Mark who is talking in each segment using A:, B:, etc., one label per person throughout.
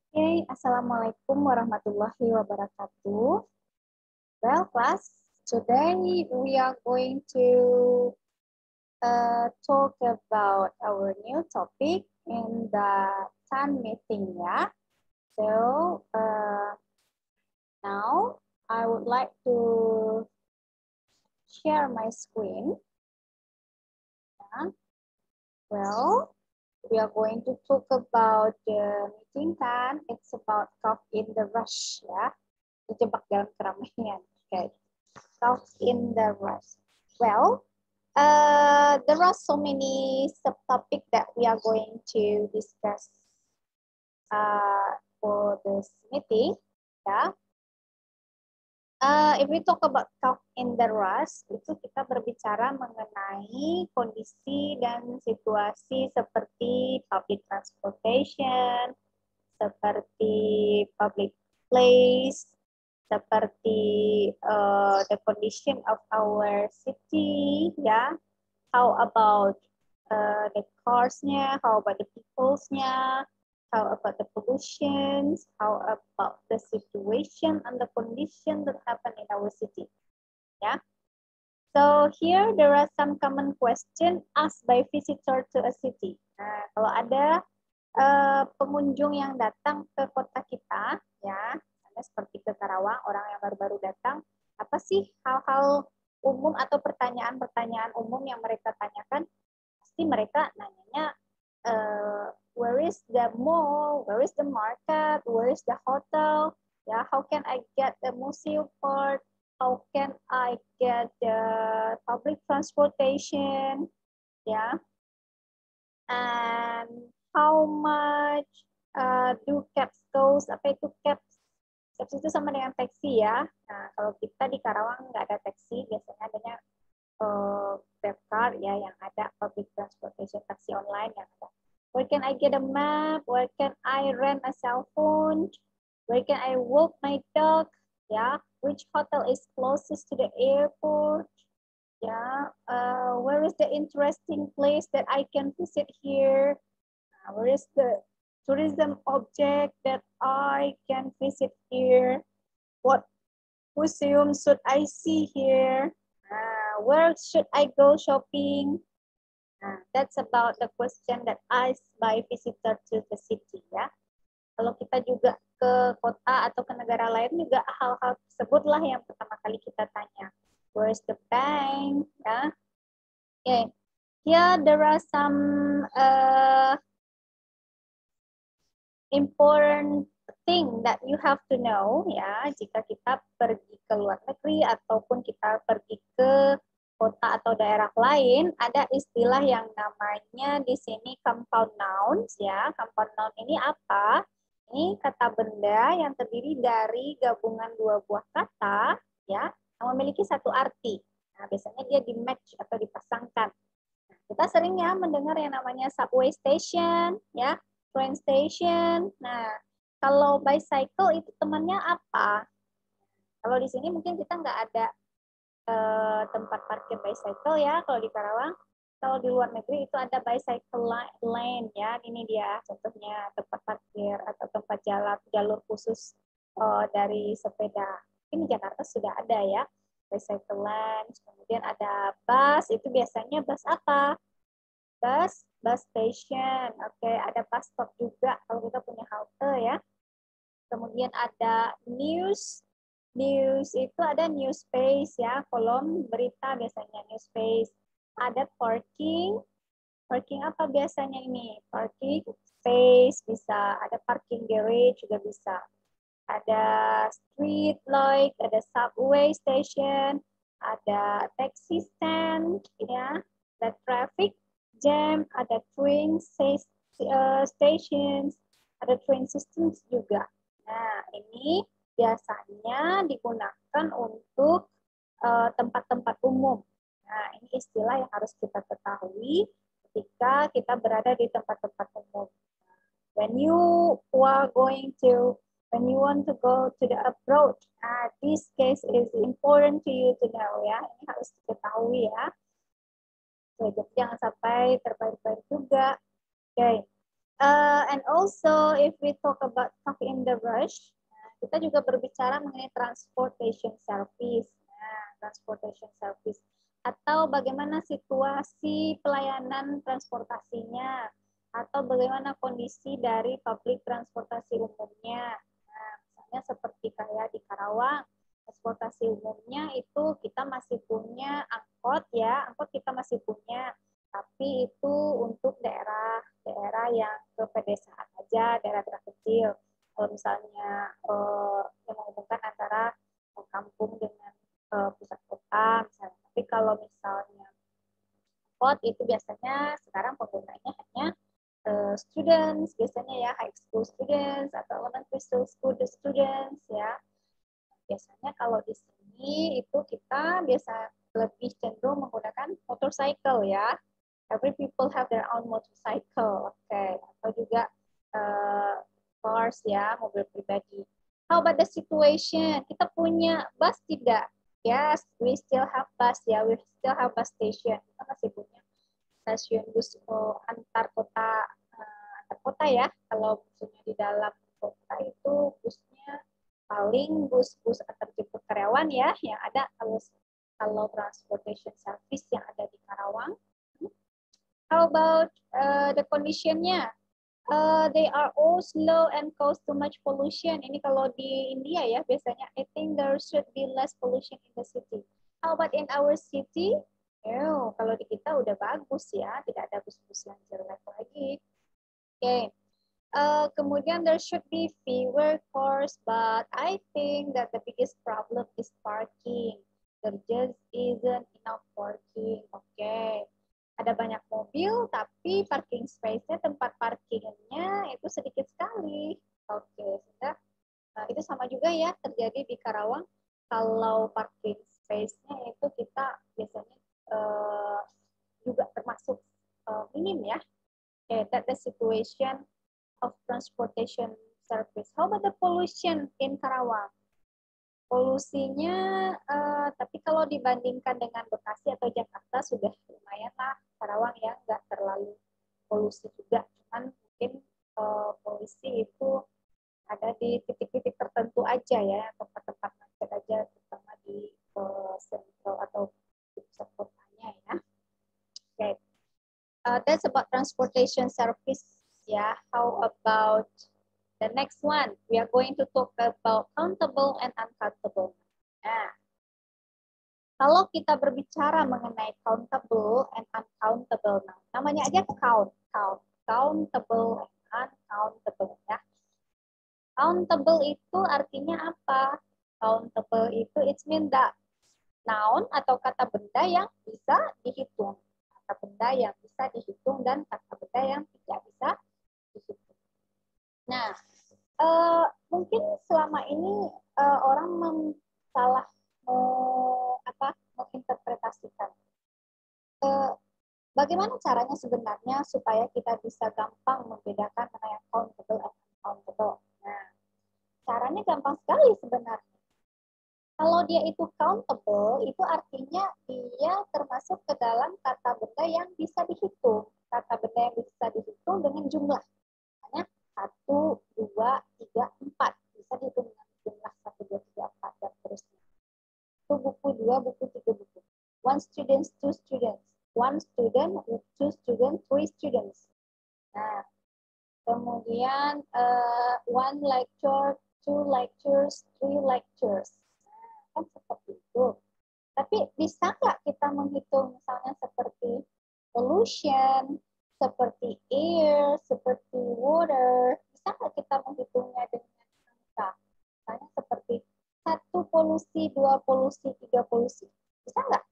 A: Okay, Assalamualaikum warahmatullahi wabarakatuh. Well, class, today we are going to talk about our new topic in the TAN meeting, ya. So, now I would like to share my screen. Yeah. Well, we are going to talk about the meeting kan. It's about caught in the rush, ya. Terjebak dalam keramaian. Okay. Caught in the rush. Well, there are so many subtopics that we are going to discuss for this meeting. Yeah. If we talk about caught in the rush, itu kita berbicara mengenai kondisi dan situasi seperti public transportation, seperti public place, seperti the condition of our city, ya. How about the cars-nya, how about the peoples-nya, how about the pollutions, how about the situation and the condition that happen in our city, ya. So here there are some common question asked by visitor to a city. Nah, kalau ada pengunjung yang datang ke kota kita, ya, seperti ke Karawang, orang yang baru-baru datang, apa sih hal-hal umum atau pertanyaan-pertanyaan umum yang mereka tanyakan? Pasti mereka nanyanya, where is the mall, where is the market, where is the hotel, ya, how can I get the museum part, how can I get the public transportation, ya, and how much do cabs cost, apa itu cabs? Cabs itu sama dengan taksi ya. Nah, kalau kita di Karawang nggak ada taksi, biasanya adanya Grabcar ya, yang ada public transportation taksi online yang ada. Where can I get a map? Where can I rent a cell phone? Where can I walk my dog? Ya, which hotel is closest to the airport? Ya, where is the interesting place that I can visit here? Where is the tourism object that I can visit here? What museum should I see here? Where should I go shopping? That's about the question that asked by visitor to the city, ya. Kalau kita juga ke kota atau ke negara lain juga hal-hal tersebutlah yang pertama kali kita tanya. Where's the bank? Ya. Okay. Here there are some important thing that you have to know, ya, jika kita pergi ke luar negeri ataupun kita pergi ke kota atau daerah lain, ada istilah yang namanya di sini compound nouns, ya. Compound noun ini apa? Ini kata benda yang terdiri dari gabungan dua buah kata, ya, yang memiliki satu arti. Nah, biasanya dia di match atau dipasangkan. Nah, kita sering ya mendengar yang namanya subway station, ya, train station. Nah, kalau bicycle itu temannya apa? Kalau di sini mungkin kita nggak ada tempat parkir bicycle ya kalau di Karawang. Kalau di luar negeri itu ada bicycle lane ya. Ini dia contohnya tempat parkir atau tempat jalan jalur khusus dari sepeda. Ini Jakarta sudah ada ya bicycle lane. Kemudian ada bus, itu biasanya bus apa? Bus station. Oke, ada bus stop juga kalau kita punya halte ya. Kemudian ada news. News itu ada news space ya, kolom berita biasanya news space. Ada parking. Parking apa biasanya ini? Parking space bisa, ada parking garage juga bisa. Ada street light, ada subway station, ada taxi stand ya, ada traffic jam, ada train stations, ada train systems juga. Nah, ini biasanya digunakan untuk tempat-tempat umum. Nah, ini istilah yang harus kita ketahui ketika kita berada di tempat-tempat umum. When you want to go to the abroad, this case is important to you to know ya. Ini harus diketahui ya. Jadi jangan sampai terbaik-baik juga. Oke. And also, if we talk about stuck in the rush, kita juga berbicara mengenai transportation service. Nah, transportation service atau bagaimana situasi pelayanan transportasinya atau bagaimana kondisi dari public transportasi umumnya. Nah, misalnya seperti kayak di Karawang, transportasi umumnya itu kita masih punya angkot ya, angkot kita masih punya, tapi itu untuk daerah yang ke pedesaan aja, daerah-daerah kecil. Kalau misalnya yang menghubungkan antara kampung dengan pusat kota misalnya. Tapi kalau misalnya angkot itu biasanya sekarang penggunanya hanya students, biasanya ya high school students atau elementary school students ya. Biasanya kalau di sini itu kita biasa lebih cenderung menggunakan motorcycle ya. Every people have their own motorcycle, okay. Atau juga cars ya, mobil pribadi. How about the situation? Kita punya bus tidak? Yes, we still have bus ya, we still have bus station. Kita masih punya stasiun bus antar kota ya. Kalau busnya di dalam kota itu busnya paling bus-bus antarjemput karyawan ya yang ada kalau transportation service yang ada di Karawang. How about the conditionnya? They are all slow and cause too much pollution. Ini kalau di India ya biasanya I think there should be less pollution in the city. How about in our city? Oh, kalau di kita udah bagus ya, tidak ada bus-bus yang jelek lagi. Oke. Okay. Kemudian there should be fewer cars, but I think that the biggest problem is parking. There just isn't enough parking. Oke. Okay. Ada banyak mobil, tapi parking space-nya, tempat parkingnya itu sedikit sekali. Oke, sehingga itu sama juga ya terjadi di Karawang. Kalau parking space-nya itu kita biasanya juga termasuk minim ya. Okay, that's the situation of transportation service. How about the pollution in Karawang? Polusinya, tapi kalau dibandingkan dengan Bekasi atau Jakarta sudah lumayan lah. Karawang ya nggak terlalu polusi juga, cuman mungkin polusi itu ada di titik-titik tertentu aja ya, tempat-tempat macet aja, terutama di sentral atau di pusat kotanya ya. Okay. That's about transportation service ya. How about the next one? We are going to talk about countable and uncountable. Nah, kalau kita berbicara mengenai countable and uncountable, namanya aja countable and uncountable ya. Countable itu artinya apa? Countable itu it means that noun atau kata benda yang bisa dihitung. Kata benda yang bisa dihitung dan kata benda yang tidak bisa dihitung. Nah, mungkin selama ini orang salah menginterpretasikan. Bagaimana caranya sebenarnya supaya kita bisa gampang membedakan mana yang countable dan uncountable. Nah, caranya gampang sekali sebenarnya. Kalau dia itu countable, itu artinya dia termasuk ke dalam kata benda yang bisa dihitung. Kata benda yang bisa dihitung dengan jumlah. Misalnya 1, 2, 3, 4. Bisa dihitung dengan jumlah 1, 2, 3, 4, dan terusnya. Itu buku 2, buku 3, buku. 1 student, 2 students. 1 student, 2 students, 3 students. Nah, kemudian 1 lecture, 2 lectures, 3 lectures. Kan seperti itu. Tapi bisa nggak kita menghitung misalnya seperti pollution, seperti air, seperti water, bisa nggak kita menghitungnya dengan angka? Misalnya seperti 1 polusi, 2 polusi, 3 polusi. Bisa nggak?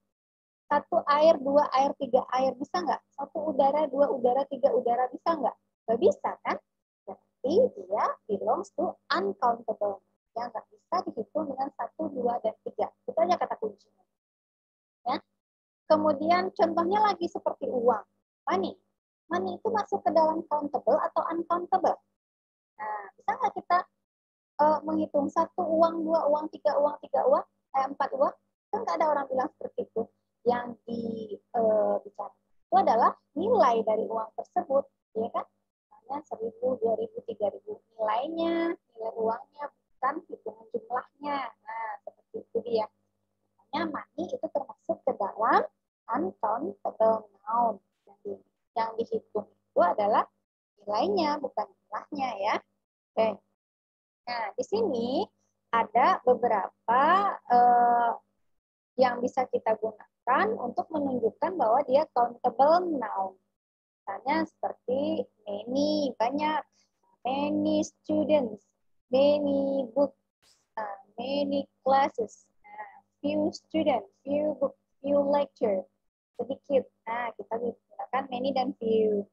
A: 1 air, 2 air, 3 air, bisa nggak? 1 udara, 2 udara, 3 udara, bisa nggak? Nggak bisa kan? Jadi dia belongs to uncountable. Yang nggak bisa dihitung dengan 1, 2, dan 3. Itu aja kata kuncinya. Ya. Kemudian contohnya lagi seperti uang. Money. Money itu masuk ke dalam countable atau uncountable. Nah, bisa nggak kita menghitung 1 uang, 2 uang, 3 uang, 3 uang, 4 uang? Kan nggak ada orang bilang seperti itu. Yang dibicara itu adalah nilai dari uang tersebut. Ya kan? Misalnya 1000, 2000, 3000. Nilainya, nilai uangnya, bukan hitungan jumlahnya. Nah, seperti itu dia. Makanya money itu termasuk ke dalam uncountable noun. Yang dihitung itu adalah nilainya, bukan jumlahnya ya. Oke. Nah, di sini ada beberapa yang bisa kita gunakan untuk menunjukkan bahwa dia countable noun. Misalnya seperti many, banyak, many students, many books, many classes, few students, few books, few lecture, sedikit. Nah, kita gunakan many dan few.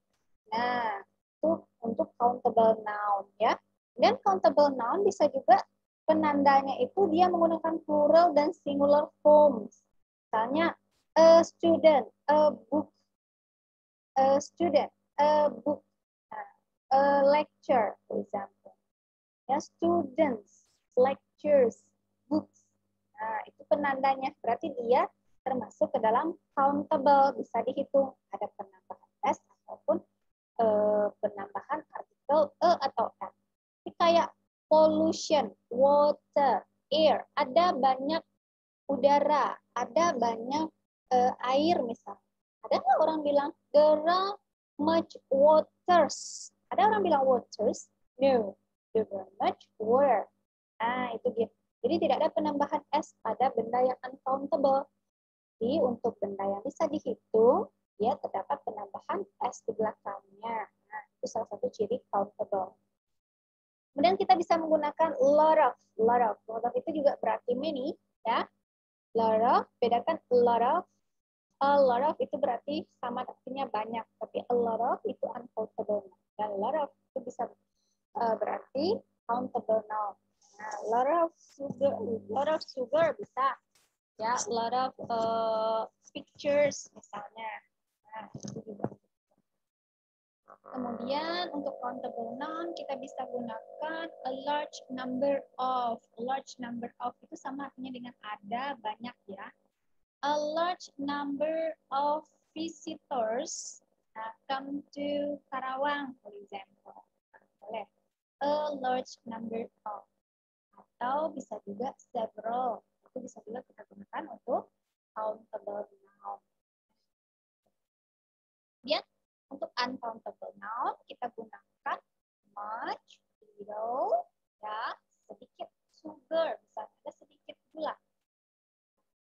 A: Nah, itu untuk countable noun ya. Dan countable noun bisa juga penandanya itu dia menggunakan plural dan singular forms. Misalnya a student, a book, a student, a book, a lecture, for example. Ya, students, lectures, books. Nah, itu penandanya. Berarti dia termasuk ke dalam countable, bisa dihitung. Ada penambahan s ataupun penambahan artikel e atau n. Ini kayak pollution, water, air. Ada banyak udara, ada banyak air misalnya. Ada nggak orang bilang there are much waters? Ada orang bilang waters? No, there are much water. Nah, itu dia. Jadi tidak ada penambahan s pada benda yang uncountable. Jadi untuk benda yang bisa dihitung, dia terdapat penambahan s di belakangnya. Nah, itu salah satu ciri countable. Kemudian kita bisa menggunakan lot of. Lot of itu juga berarti many, ya. Lot of, bedakan a lot of itu berarti sama artinya banyak, tapi a lot of itu uncountable. Dan a lot of itu bisa berarti countable noun. Nah, lot of sugar bisa, ya, lot of pictures misalnya. Nah, itu juga. Kemudian untuk countable noun kita bisa gunakan a large number of. A large number of itu sama artinya dengan ada, banyak ya. A large number of visitors come to Karawang, for example. Boleh. A large number of. Atau bisa juga several. Itu bisa juga kita gunakan untuk countable noun. Kemudian untuk uncountable noun kita gunakan much, little, ya, sedikit sugar, misalnya ada sedikit gula.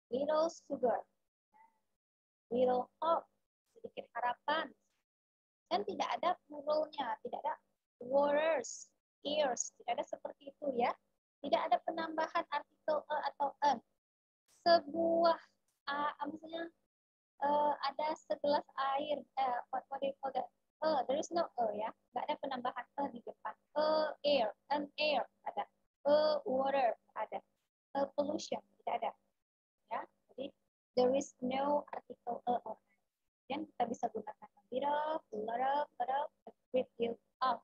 A: Little sugar, little hope, sedikit harapan. Dan tidak ada pluralnya, tidak ada waters, ears, tidak ada seperti itu ya. Tidak ada penambahan artikel e atau n. Sebuah, misalnya ada segelas air, what do you call that? There is no ya, nggak ada penambahan di depan. Air, an air ada, water ada, pollution tidak ada, ya. Jadi there is no article or an. Dan kita bisa gunakan a bit of, a lot of, a great deal of.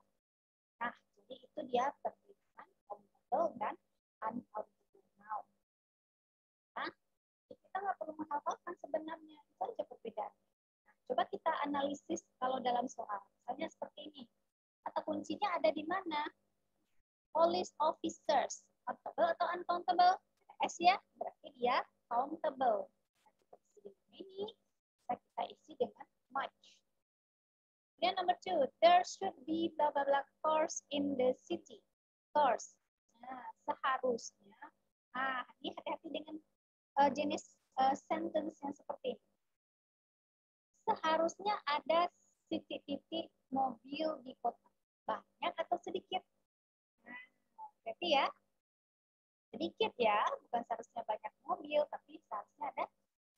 A: Nah, jadi itu dia perbedaan countable dan uncountable noun. Nah, kita nggak perlu menghafalkan sebenarnya, itu aja perbedaannya. Nah, coba kita analisis kalau dalam soal. Misalnya seperti ini. Kata kuncinya ada di mana? Police officers. Countable atau uncountable? Ada S ya, berarti dia countable. Nah, kita isi dengan many, bisa kita isi dengan much. Kemudian number 2, there should be blah blah blah cars in the city. Cars. Nah, seharusnya. Nah, ini hati-hati dengan jenis sentence yang seperti ini. Seharusnya ada titik-titik mobil di kota. Banyak atau sedikit? Nah, berarti ya, sedikit ya. Bukan seharusnya banyak mobil, tapi seharusnya ada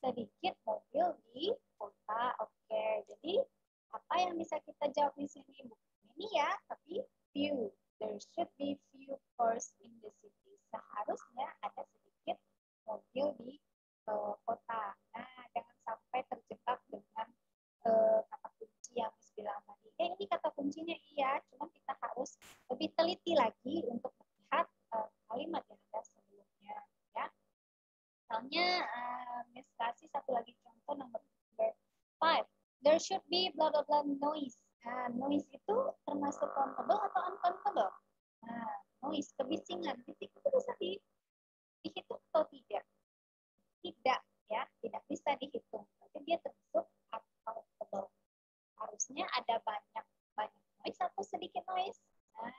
A: sedikit mobil di kota. Oke, jadi apa yang bisa kita jawab di sini? Bukan ini ya, tapi few. There should be few cars in the city. Seharusnya ada sedikit mobil di kota. Nah, jangan sampai terjebak dengan kata kunci yang Miss bilang tadi. Ini kata kuncinya iya, cuma kita harus lebih teliti lagi untuk melihat kalimat yang ada sebelumnya. Ya. Misalnya, Miss kasih satu lagi contoh number 5. There should be blah blah blah noise. Nah, noise itu termasuk termasuk countable atau uncountable? Nah, noise, kebisingan, bising itu bisa dihitung atau tidak? Tidak, ya, tidak bisa dihitung. Berarti dia termasuk uncountable. Harusnya ada banyak noise atau sedikit noise. Nah,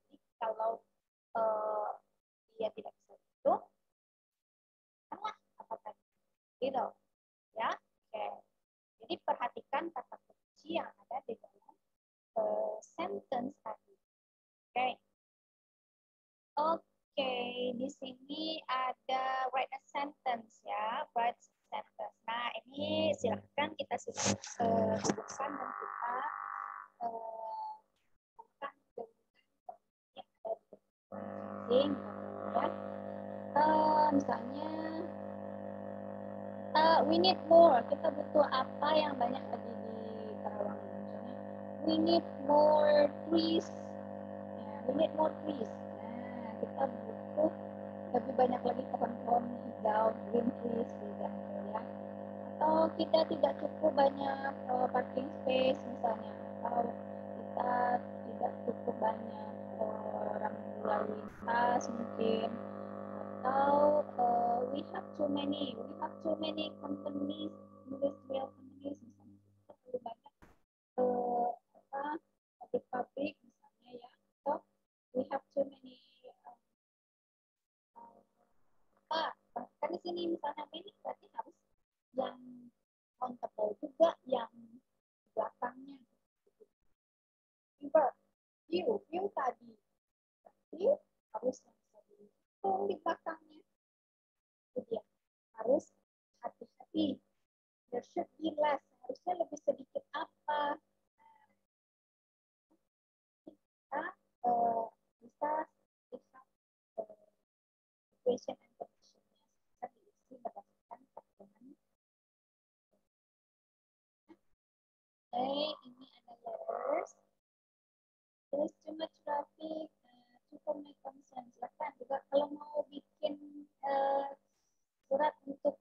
A: jadi kalau dia tidak bisa dihitung, apa tadi? Gitu, ya. Oke. Jadi perhatikan kata kunci yang ada di dalam sentence tadi. Oke. Oke, di sini ada write a sentence ya, write sentence. Nah, ini silahkan kita sudah dudukkan dan kita bukan yang ada di masing-masing. Misalnya, we need more. Kita butuh apa yang banyak lagi di Karawang? Misalnya, we need more trees. Ya, we need more trees. Nah, kita butuh lebih banyak lagi pohon-pohon hijau, green trees, gitu ya. Atau kita tidak cukup banyak parking space misalnya, atau kita tidak cukup banyak orang lalu lintas mungkin, atau we have too many companies, industrial companies misalnya, kita perlu banyak pabrik-pabrik misalnya ya, atau we have too many kan di sini misalnya ini berarti harus yang countable juga yang belakangnya. View tadi berarti harus yang bisa dihitung di belakangnya. Itu dia, harus hati-hati. There should be less, harusnya lebih sedikit apa. Kita bisa lihat situation and conditionnya bisa diisi berdasarkan pertemuan. Ini ada letters. There's too much traffic. Cukup make concern. Silakan juga kalau mau bikin surat untuk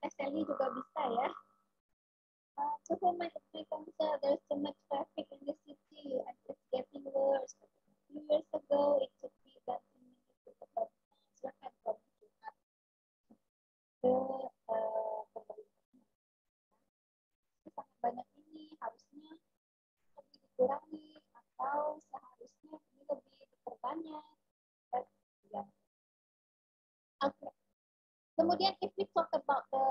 A: SLI juga bisa ya. Cukup make concern. There's too much traffic in the city and it's getting worse. A few years ago, it took me about 10 minutes to get home. Silakan kalau curhat ke pemerintah. Sangat banyak ini harusnya lebih dikurangi atau seharusnya ini lebih diperbanyak. Ya. Okay. Kemudian if we talk about the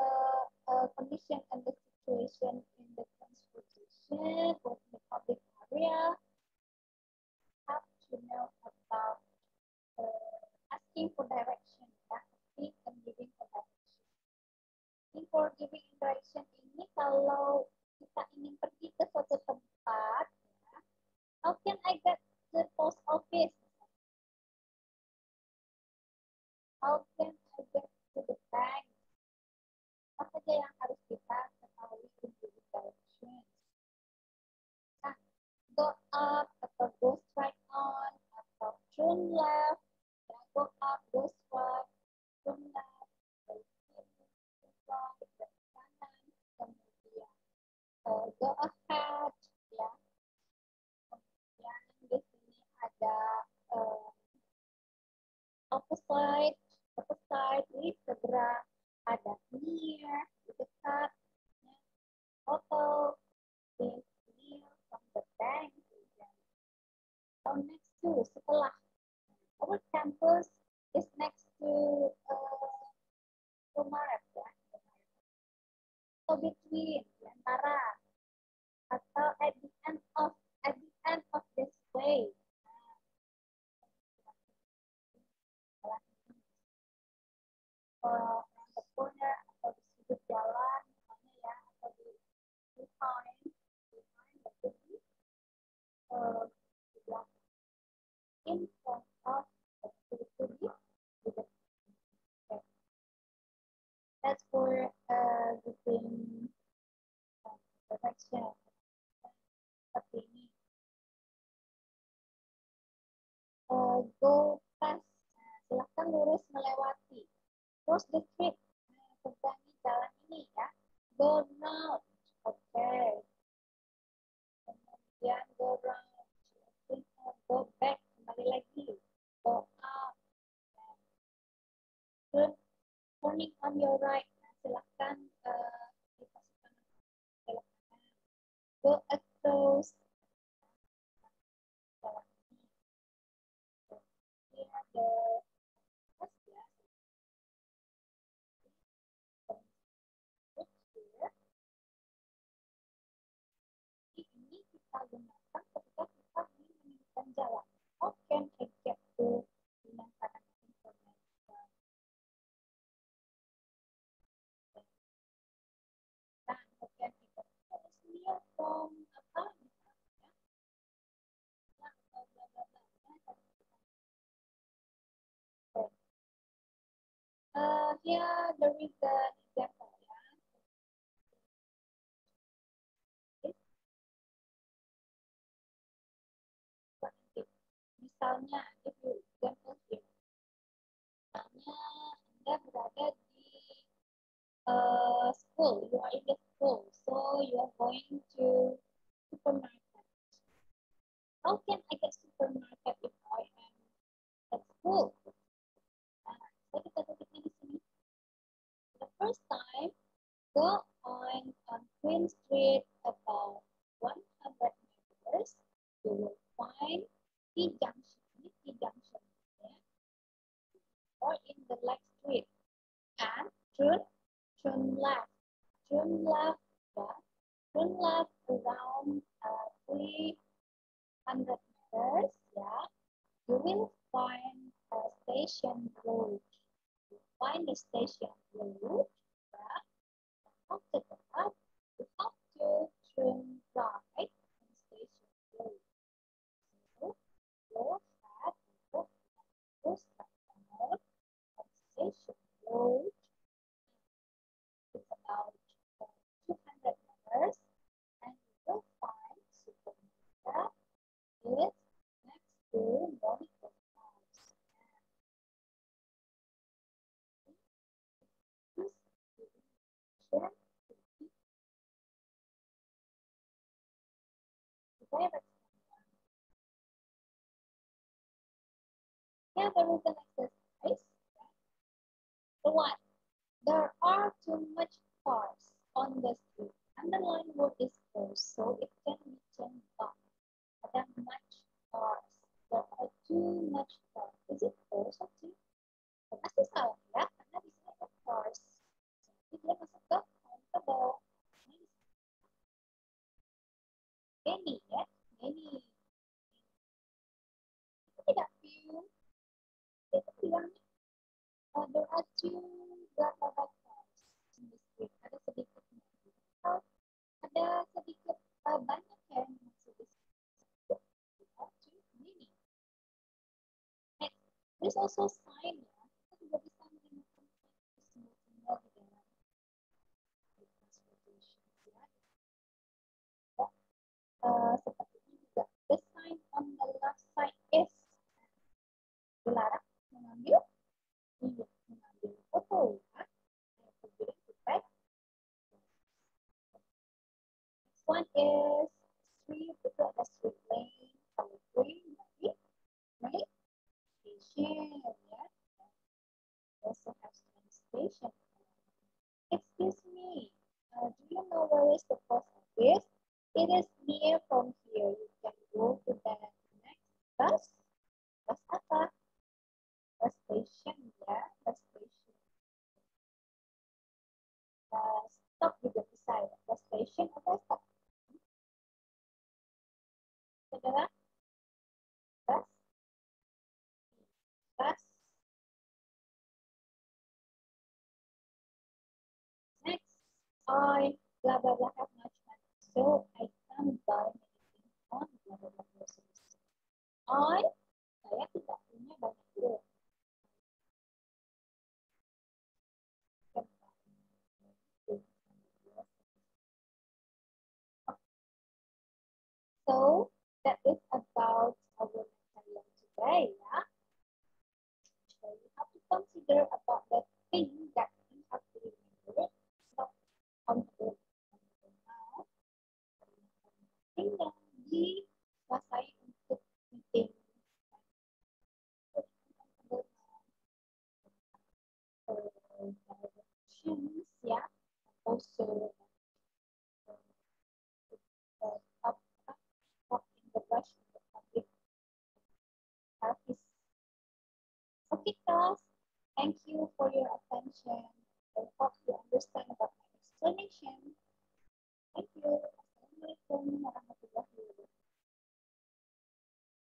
A: condition and the situation in the transportation or in the public area, have to know about asking for direction, asking and giving for direction. Asking for giving direction ini kalau kita ingin pergi ke suatu tempat, ya, how can I get to the post office? How can I get to the bank? Apa saja yang harus kita ketahui untuk directions? Nah, go up atau go straight on atau turn left, ya, go up, go straight, turn left, go right, ke kanan, kemudian go ahead, ya. Kemudian di sini ada opposite, ini segera, ada near, di dekat, ya. Photo, is near from the bank. So next to, setelah. Our campus is next to Maret, ya. So between, di antara, atau at the end of this way. Around the corner atau di sudut jalan, misalnya ya, atau di behind berarti di belakang. In front of the that's for giving direction. Seperti ini. Go past. Silahkan lurus melewati. Cross the street. Seberangi jalan ini ya. Go north. Oke. kemudian go round, go back, kembali lagi, go up, turn, turning on your right. Nah, silahkan dipasukkan belok kanan, go across, jalan ini, ini ada pas ya, ini kita gunakan ketika kita ingin menunjukkan jalan. How can I get to dengan kata information? Nah, how can I get to is from apa misalnya? Nah, bla bla bla bla. Here there is an example ya. Misalnya, if you example here. Misalnya Anda berada di school, you are in the school, so you are going to supermarket. How can I get supermarket if I am at school? Nah, so kita tulisnya di sini. The first time, go on Queen Street about 100 meters. You will find T junction. Ini T junction, ya. Or in the next street, and turn left, turn left, ya. Turn left around 300 meters, ya. You will find a station road. You find the station road, ya. After that, you have to turn right on station road. So, go ahead, go straight on station road. It's about 200 meters, and you will find supermarket is next to Monica's house. And this direction direction. Yeah, there is an exercise. One, there are too much cars on the street. Underline word is close, so it can be changed back. Ada much cars. There are too much cars. Is it close or too? Pasti salah ya, karena di sini ada cars. Jadi dia masuk ke countable. Many ya, many. Itu tidak few. Itu bilang there are two berapa cars in the street. Ada sedikit mobil. Ada sedikit banyak ya yang masuk di sini. There are too many. Next, there's also sign ya. Kita juga bisa menemukan simbol-simbol di dalam transportation ya. Seperti ini juga. The sign on the left side is dilarang mengambil foto ya. Next one is street, itu ada street lane, kalau green berarti naik station ya. Also have train station. Excuse me, do you know where is the post office? It is near from here. You can go to the next bus. Bus apa? Bus station ya, bus station. Stop juga bisa ya. Bus station atau stop? Saudara? Bus? Bus? Next, I blah blah blah have much money, so I can't buy anything on blah blah blah groceries. Saya tidak punya banyak duit. So that is about our material today, ya. So you have to consider about the thing that you have to remember. Not on the now. Thing yang questions, ya. Also, up in the brush in the public service. Okay, class. Thank you for your attention. I hope you